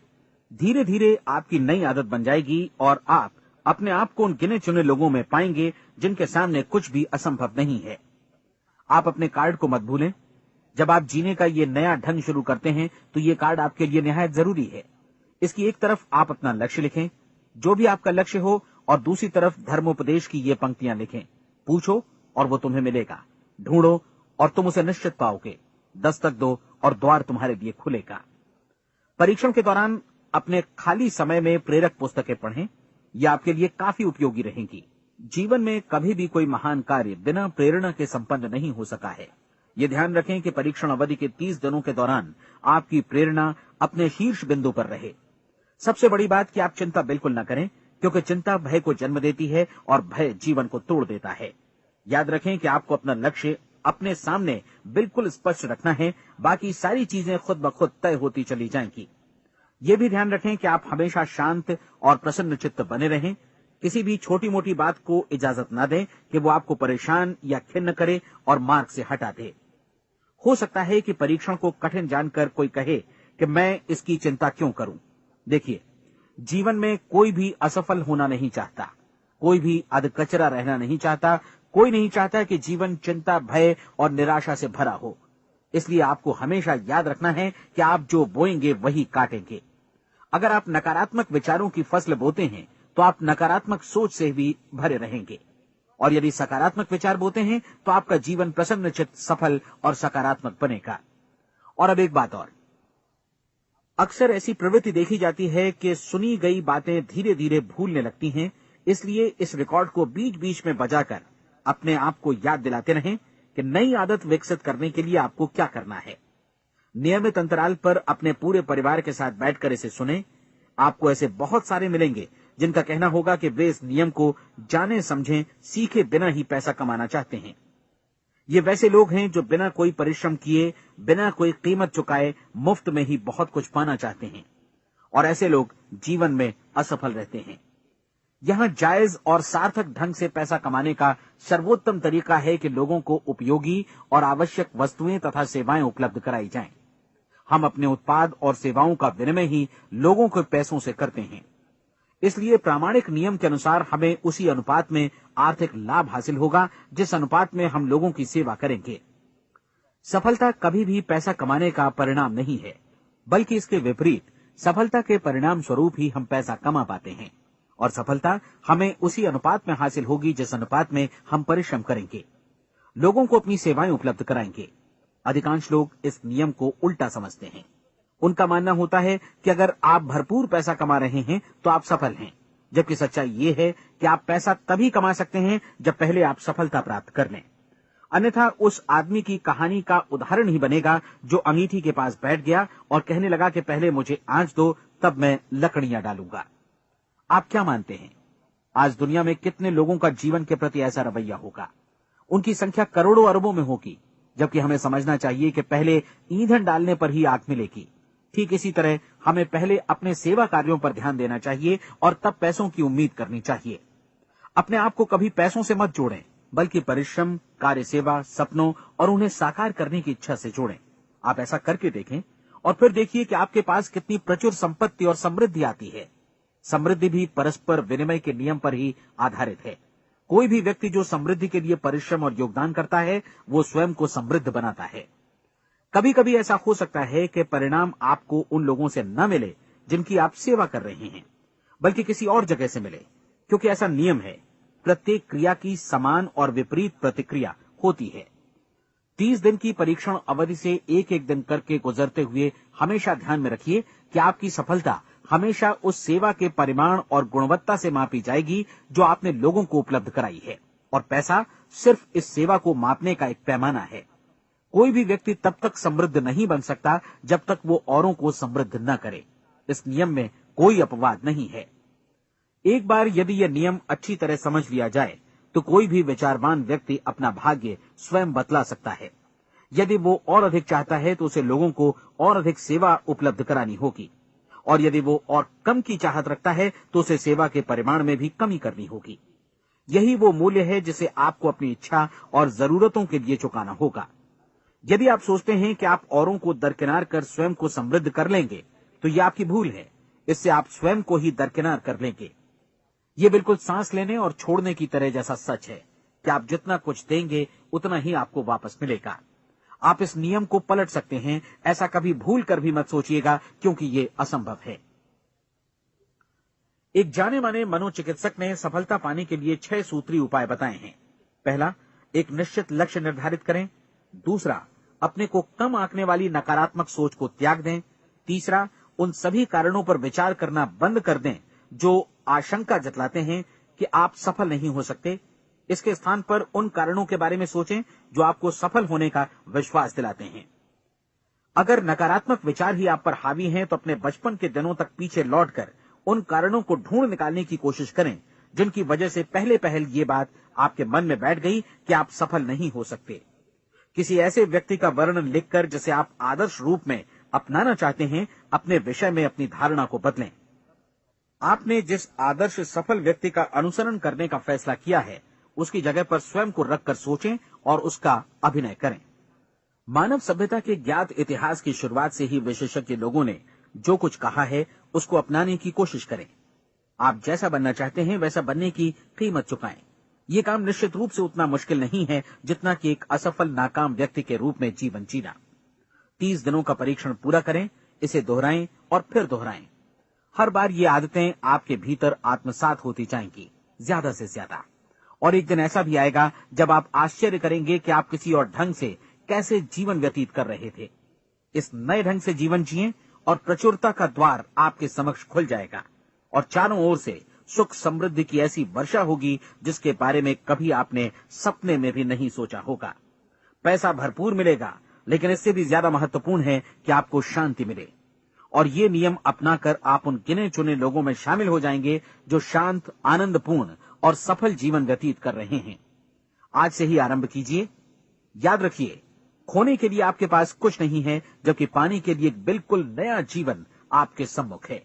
[SPEAKER 1] धीरे धीरे आपकी नई आदत बन जाएगी और आप अपने आप को उन गिने चुने लोगों में पाएंगे जिनके सामने कुछ भी असंभव नहीं है। आप अपने कार्ड को मत भूलें। जब आप जीने का ये नया ढंग शुरू करते हैं तो ये कार्ड आपके लिए निहायत जरूरी है। इसकी एक तरफ आप अपना लक्ष्य लिखें, जो भी आपका लक्ष्य हो, और दूसरी तरफ धर्मोपदेश की ये पंक्तियां लिखें। पूछो और वो तुम्हें मिलेगा, ढूंढो और तुम उसे निश्चित पाओगे, दस्तक दो और द्वार तुम्हारे लिए खुलेगा। परीक्षण के दौरान अपने खाली समय में प्रेरक पुस्तकें पढ़ें। ये आपके लिए काफी उपयोगी रहेंगी। जीवन में कभी भी कोई महान कार्य बिना प्रेरणा के संपन्न नहीं हो सका है। ये ध्यान रखें कि परीक्षण अवधि के 30 दिनों के दौरान आपकी प्रेरणा अपने शीर्ष बिंदु पर रहे। सबसे बड़ी बात कि आप चिंता बिल्कुल न करें, क्योंकि चिंता भय को जन्म देती है और भय जीवन को तोड़ देता है। याद रखें कि आपको अपना लक्ष्य अपने सामने बिल्कुल स्पष्ट रखना है, बाकी सारी चीजें खुद ब खुद तय होती चली जाएंगी। ये भी ध्यान रखें कि आप हमेशा शांत और प्रसन्न चित्त बने रहें। किसी भी छोटी मोटी बात को इजाजत न दें कि वो आपको परेशान या खिन्न करे और मार्ग से हटा दे। हो सकता है कि परीक्षण को कठिन जानकर कोई कहे कि मैं इसकी चिंता क्यों करूं। देखिए, जीवन में कोई भी असफल होना नहीं चाहता, कोई भी अधकचरा रहना नहीं चाहता, कोई नहीं चाहता कि जीवन चिंता, भय और निराशा से भरा हो। इसलिए आपको हमेशा याद रखना है कि आप जो बोएंगे वही काटेंगे। अगर आप नकारात्मक विचारों की फसल बोते हैं तो आप नकारात्मक सोच से भी भरे रहेंगे, और यदि सकारात्मक विचार बोते हैं तो आपका जीवन प्रसन्नचित्त, सफल और सकारात्मक बनेगा। और अब एक बात और, अक्सर ऐसी प्रवृत्ति देखी जाती है कि सुनी गई बातें धीरे धीरे भूलने लगती हैं। इसलिए इस रिकॉर्ड को बीच बीच में बजाकर अपने आप को याद दिलाते रहें कि नई आदत विकसित करने के लिए आपको क्या करना है। नियमित अंतराल पर अपने पूरे परिवार के साथ बैठकर इसे सुने। आपको ऐसे बहुत सारे मिलेंगे जिनका कहना होगा कि वे इस नियम को जाने समझे सीखे बिना ही पैसा कमाना चाहते हैं। ये वैसे लोग हैं जो बिना कोई परिश्रम किए, बिना कोई कीमत चुकाए मुफ्त में ही बहुत कुछ पाना चाहते हैं, और ऐसे लोग जीवन में असफल रहते हैं। यहां जायज और सार्थक ढंग से पैसा कमाने का सर्वोत्तम तरीका है कि लोगों को उपयोगी और आवश्यक वस्तुएं तथा सेवाएं उपलब्ध कराई जाएं। हम अपने उत्पाद और सेवाओं का विनिमय ही लोगों के पैसों से करते हैं। इसलिए प्रामाणिक नियम के अनुसार हमें उसी अनुपात में आर्थिक लाभ हासिल होगा जिस अनुपात में हम लोगों की सेवा करेंगे। सफलता कभी भी पैसा कमाने का परिणाम नहीं है, बल्कि इसके विपरीत सफलता के परिणाम स्वरूप ही हम पैसा कमा पाते हैं, और सफलता हमें उसी अनुपात में हासिल होगी जिस अनुपात में हम परिश्रम करेंगे, लोगों को अपनी सेवाएं उपलब्ध कराएंगे। अधिकांश लोग इस नियम को उल्टा समझते हैं। उनका मानना होता है कि अगर आप भरपूर पैसा कमा रहे हैं तो आप सफल हैं, जबकि सच्चाई ये है कि आप पैसा तभी कमा सकते हैं जब पहले आप सफलता प्राप्त कर लें। अन्यथा उस आदमी की कहानी का उदाहरण ही बनेगा जो अंगीठी के पास बैठ गया और कहने लगा कि पहले मुझे आंच दो, तब मैं लकड़ियां डालूंगा। आप क्या मानते हैं, आज दुनिया में कितने लोगों का जीवन के प्रति ऐसा रवैया होगा? उनकी संख्या करोड़ों अरबों में होगी, जबकि हमें समझना चाहिए कि पहले ईंधन डालने पर ही आग मिलेगी। ठीक इसी तरह हमें पहले अपने सेवा कार्यों पर ध्यान देना चाहिए और तब पैसों की उम्मीद करनी चाहिए। अपने आप को कभी पैसों से मत जोड़ें, बल्कि परिश्रम, कार्य सेवा, सपनों और उन्हें साकार करने की इच्छा से जोड़ें। आप ऐसा करके देखें और फिर देखिए कि आपके पास कितनी प्रचुर संपत्ति और समृद्धि आती है। समृद्धि भी परस्पर विनिमय के नियम पर ही आधारित है। कोई भी व्यक्ति जो समृद्धि के लिए परिश्रम और योगदान करता है, वो स्वयं को समृद्ध बनाता है। कभी कभी ऐसा हो सकता है कि परिणाम आपको उन लोगों से न मिले जिनकी आप सेवा कर रहे हैं, बल्कि किसी और जगह से मिले, क्योंकि ऐसा नियम है, प्रत्येक क्रिया की समान और विपरीत प्रतिक्रिया होती है। 30 दिन की परीक्षण अवधि से एक एक दिन करके गुजरते हुए हमेशा ध्यान में रखिए कि आपकी सफलता हमेशा उस सेवा के परिमाण और गुणवत्ता से मापी जाएगी जो आपने लोगों को उपलब्ध कराई है, और पैसा सिर्फ इस सेवा को मापने का एक पैमाना है। कोई भी व्यक्ति तब तक समृद्ध नहीं बन सकता जब तक वो औरों को समृद्ध न करे। इस नियम में कोई अपवाद नहीं है। एक बार यदि यह नियम अच्छी तरह समझ लिया जाए तो कोई भी विचारवान व्यक्ति अपना भाग्य स्वयं बतला सकता है। यदि वो और अधिक चाहता है तो उसे लोगों को और अधिक सेवा उपलब्ध करानी होगी, और यदि वो और कम की चाहत रखता है तो उसे सेवा के परिमाण में भी कमी करनी होगी। यही वो मूल्य है जिसे आपको अपनी इच्छा और जरूरतों के लिए चुकाना होगा। यदि आप सोचते हैं कि आप औरों को दरकिनार कर स्वयं को समृद्ध कर लेंगे, तो यह आपकी भूल है। इससे आप स्वयं को ही दरकिनार कर लेंगे। ये बिल्कुल सांस लेने और छोड़ने की तरह जैसा सच है कि आप जितना कुछ देंगे उतना ही आपको वापस मिलेगा। आप इस नियम को पलट सकते हैं, ऐसा कभी भूल कर भी मत सोचिएगा, क्योंकि ये असंभव है। एक जाने माने मनोचिकित्सक ने सफलता पाने के लिए 6 सूत्री उपाय बताए हैं। पहला, एक निश्चित लक्ष्य निर्धारित करें। दूसरा, अपने को कम आंकने वाली नकारात्मक सोच को त्याग दें। तीसरा, उन सभी कारणों पर विचार करना बंद कर दें जो आशंका जतलाते हैं कि आप सफल नहीं हो सकते। इसके स्थान पर उन कारणों के बारे में सोचें जो आपको सफल होने का विश्वास दिलाते हैं। अगर नकारात्मक विचार ही आप पर हावी हैं, तो अपने बचपन के दिनों तक पीछे लौटकर उन कारणों को ढूंढ निकालने की कोशिश करें जिनकी वजह से पहले पहल ये बात आपके मन में बैठ गई कि आप सफल नहीं हो सकते। किसी ऐसे व्यक्ति का वर्णन लिखकर जिसे आप आदर्श रूप में अपनाना चाहते हैं, अपने विषय में अपनी धारणा को बदलें। आपने जिस आदर्श सफल व्यक्ति का अनुसरण करने का फैसला किया है, उसकी जगह पर स्वयं को रखकर सोचें और उसका अभिनय करें। मानव सभ्यता के ज्ञात इतिहास की शुरुआत से ही विशेषज्ञ लोगों ने जो कुछ कहा है उसको अपनाने की कोशिश करें। आप जैसा बनना चाहते हैं वैसा बनने की कीमत चुकाएं। ये काम निश्चित रूप से उतना मुश्किल नहीं है जितना कि एक असफल नाकाम व्यक्ति के रूप में जीवन जीना। 30 दिनों का परीक्षण पूरा करें, इसे दोहराएं और फिर दोहराएं। हर बार ये आदतें आपके भीतर आत्मसात होती जाएंगी, ज्यादा से ज्यादा। और एक दिन ऐसा भी आएगा जब आप आश्चर्य करेंगे कि आप किसी और ढंग से कैसे जीवन व्यतीत कर रहे थे। इस नए ढंग से जीवन जिएं और प्रचुरता का द्वार आपके समक्ष खुल जाएगा और चारों ओर से सुख समृद्धि की ऐसी वर्षा होगी जिसके बारे में कभी आपने सपने में भी नहीं सोचा होगा। पैसा भरपूर मिलेगा, लेकिन इससे भी ज्यादा महत्वपूर्ण है कि आपको शांति मिले। और ये नियम अपनाकर आप उन गिने चुने लोगों में शामिल हो जाएंगे जो शांत, आनंदपूर्ण और सफल जीवन व्यतीत कर रहे हैं। आज से ही आरंभ कीजिए। याद रखिए, खोने के लिए आपके पास कुछ नहीं है, जबकि पाने के लिए एक बिल्कुल नया जीवन आपके सम्मुख है।